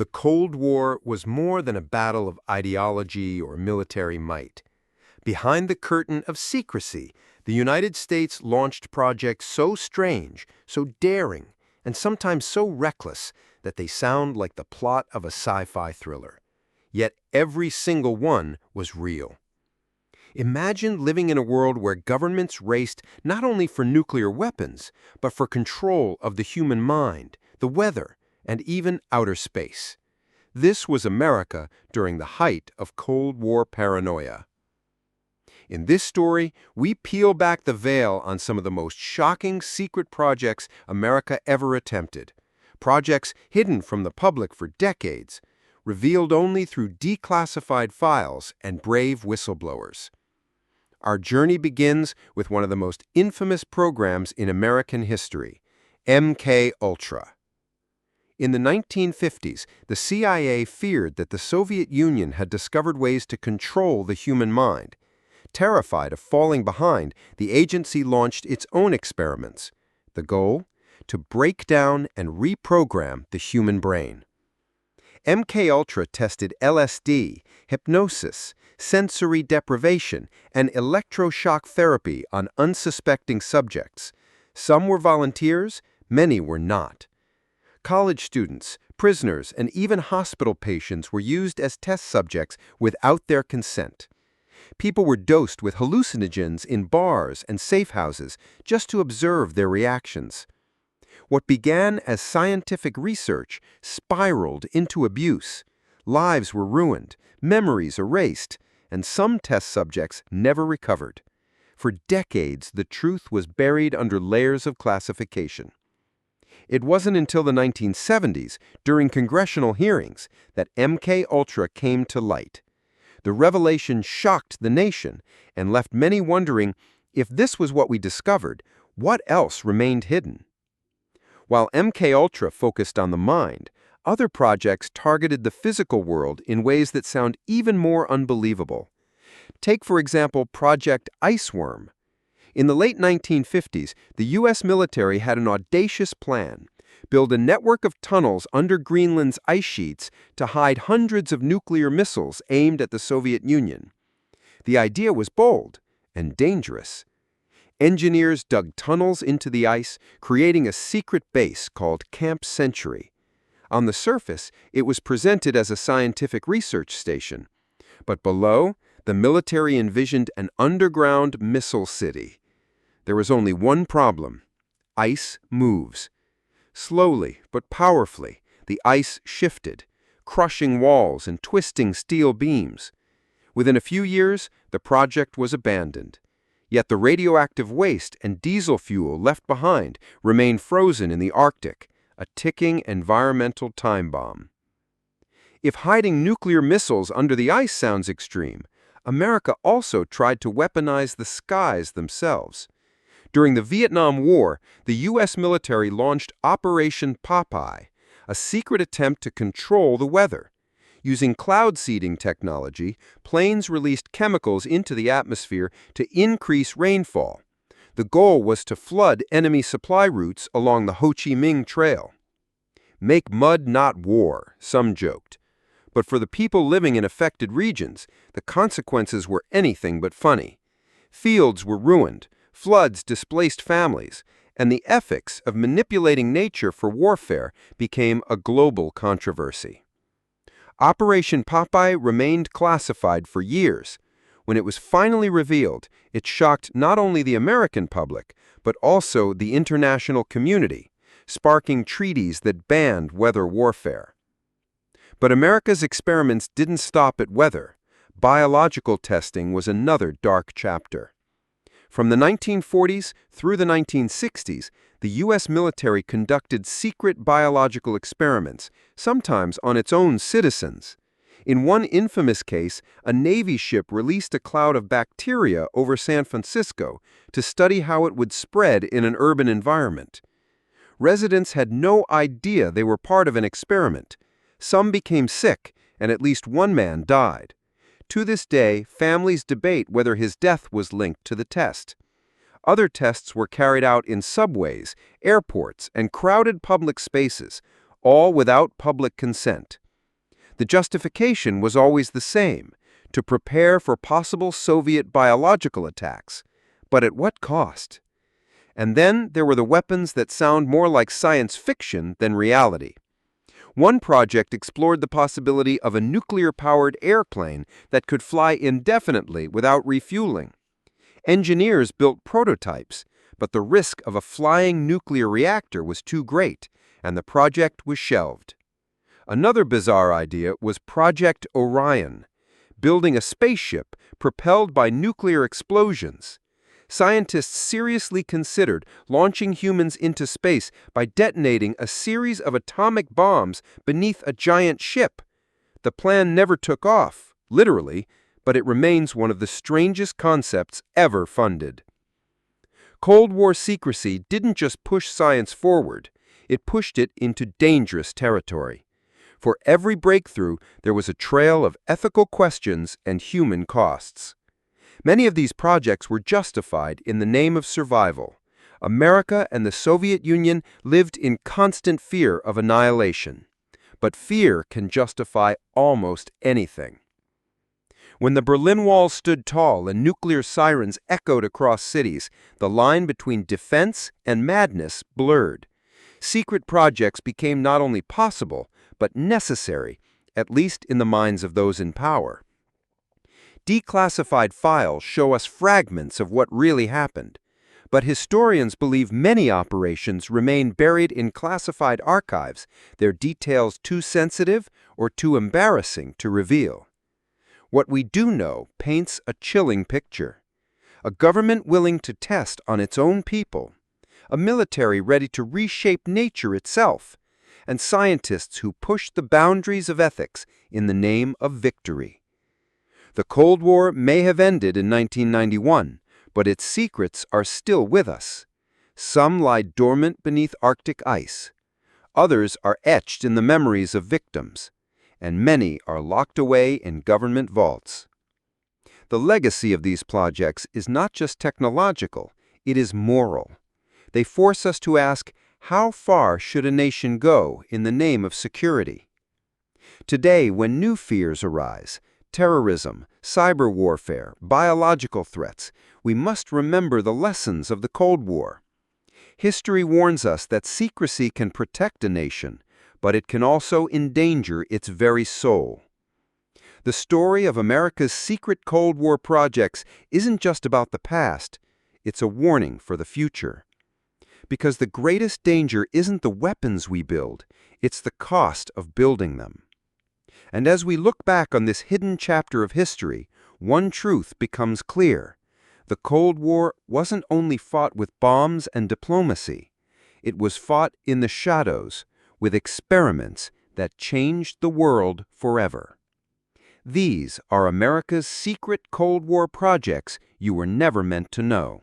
The Cold War was more than a battle of ideology or military might. Behind the curtain of secrecy, the United States launched projects so strange, so daring, and sometimes so reckless that they sound like the plot of a sci-fi thriller. Yet every single one was real. Imagine living in a world where governments raced not only for nuclear weapons, but for control of the human mind, the weather, and even outer space. This was America during the height of Cold War paranoia. In this story, we peel back the veil on some of the most shocking secret projects America ever attempted. Projects hidden from the public for decades, revealed only through declassified files and brave whistleblowers. Our journey begins with one of the most infamous programs in American history, MK Ultra. In the 1950s, the CIA feared that the Soviet Union had discovered ways to control the human mind. Terrified of falling behind, the agency launched its own experiments. The goal? To break down and reprogram the human brain. MK Ultra tested LSD, hypnosis, sensory deprivation, and electroshock therapy on unsuspecting subjects. Some were volunteers, many were not. College students, prisoners, and even hospital patients were used as test subjects without their consent. People were dosed with hallucinogens in bars and safe houses just to observe their reactions. What began as scientific research spiraled into abuse. Lives were ruined, memories erased, and some test subjects never recovered. For decades, the truth was buried under layers of classification. It wasn't until the 1970s, during congressional hearings, that MK Ultra came to light. The revelation shocked the nation and left many wondering, if this was what we discovered, what else remained hidden? While MK Ultra focused on the mind, other projects targeted the physical world in ways that sound even more unbelievable. Take, for example, Project Iceworm. In the late 1950s, the U.S. military had an audacious plan: build a network of tunnels under Greenland's ice sheets to hide hundreds of nuclear missiles aimed at the Soviet Union. The idea was bold and dangerous. Engineers dug tunnels into the ice, creating a secret base called Camp Century. On the surface, it was presented as a scientific research station. But below, the military envisioned an underground missile city. There was only one problem: ice moves. Slowly but powerfully, the ice shifted, crushing walls and twisting steel beams. Within a few years, the project was abandoned. Yet the radioactive waste and diesel fuel left behind remained frozen in the Arctic, a ticking environmental time bomb. If hiding nuclear missiles under the ice sounds extreme, America also tried to weaponize the skies themselves. During the Vietnam War, the U.S. military launched Operation Popeye, a secret attempt to control the weather. Using cloud seeding technology, planes released chemicals into the atmosphere to increase rainfall. The goal was to flood enemy supply routes along the Ho Chi Minh Trail. Make mud, not war, some joked. But for the people living in affected regions, the consequences were anything but funny. Fields were ruined, floods displaced families, and the ethics of manipulating nature for warfare became a global controversy. Operation Popeye remained classified for years. When it was finally revealed, it shocked not only the American public, but also the international community, sparking treaties that banned weather warfare. But America's experiments didn't stop at weather. Biological testing was another dark chapter. From the 1940s through the 1960s, the U.S. military conducted secret biological experiments, sometimes on its own citizens. In one infamous case, a Navy ship released a cloud of bacteria over San Francisco to study how it would spread in an urban environment. Residents had no idea they were part of an experiment. Some became sick, and at least one man died. To this day, families debate whether his death was linked to the test. Other tests were carried out in subways, airports, and crowded public spaces, all without public consent. The justification was always the same: to prepare for possible Soviet biological attacks. But at what cost? And then there were the weapons that sound more like science fiction than reality. One project explored the possibility of a nuclear-powered airplane that could fly indefinitely without refueling. Engineers built prototypes, but the risk of a flying nuclear reactor was too great, and the project was shelved. Another bizarre idea was Project Orion, building a spaceship propelled by nuclear explosions. Scientists seriously considered launching humans into space by detonating a series of atomic bombs beneath a giant ship. The plan never took off, literally, but it remains one of the strangest concepts ever funded. Cold War secrecy didn't just push science forward, it pushed it into dangerous territory. For every breakthrough, there was a trail of ethical questions and human costs. Many of these projects were justified in the name of survival. America and the Soviet Union lived in constant fear of annihilation. But fear can justify almost anything. When the Berlin Wall stood tall and nuclear sirens echoed across cities, the line between defense and madness blurred. Secret projects became not only possible, but necessary, at least in the minds of those in power. Declassified files show us fragments of what really happened, but historians believe many operations remain buried in classified archives, their details too sensitive or too embarrassing to reveal. What we do know paints a chilling picture. A government willing to test on its own people, a military ready to reshape nature itself, and scientists who push the boundaries of ethics in the name of victory. The Cold War may have ended in 1991, but its secrets are still with us. Some lie dormant beneath Arctic ice. Others are etched in the memories of victims, and many are locked away in government vaults. The legacy of these projects is not just technological, it is moral. They force us to ask, how far should a nation go in the name of security? Today, when new fears arise, terrorism, cyber warfare, biological threats, we must remember the lessons of the Cold War. History warns us that secrecy can protect a nation, but it can also endanger its very soul. The story of America's secret Cold War projects isn't just about the past, it's a warning for the future. Because the greatest danger isn't the weapons we build, it's the cost of building them. And as we look back on this hidden chapter of history, one truth becomes clear. The Cold War wasn't only fought with bombs and diplomacy. It was fought in the shadows, with experiments that changed the world forever. These are America's secret Cold War projects you were never meant to know.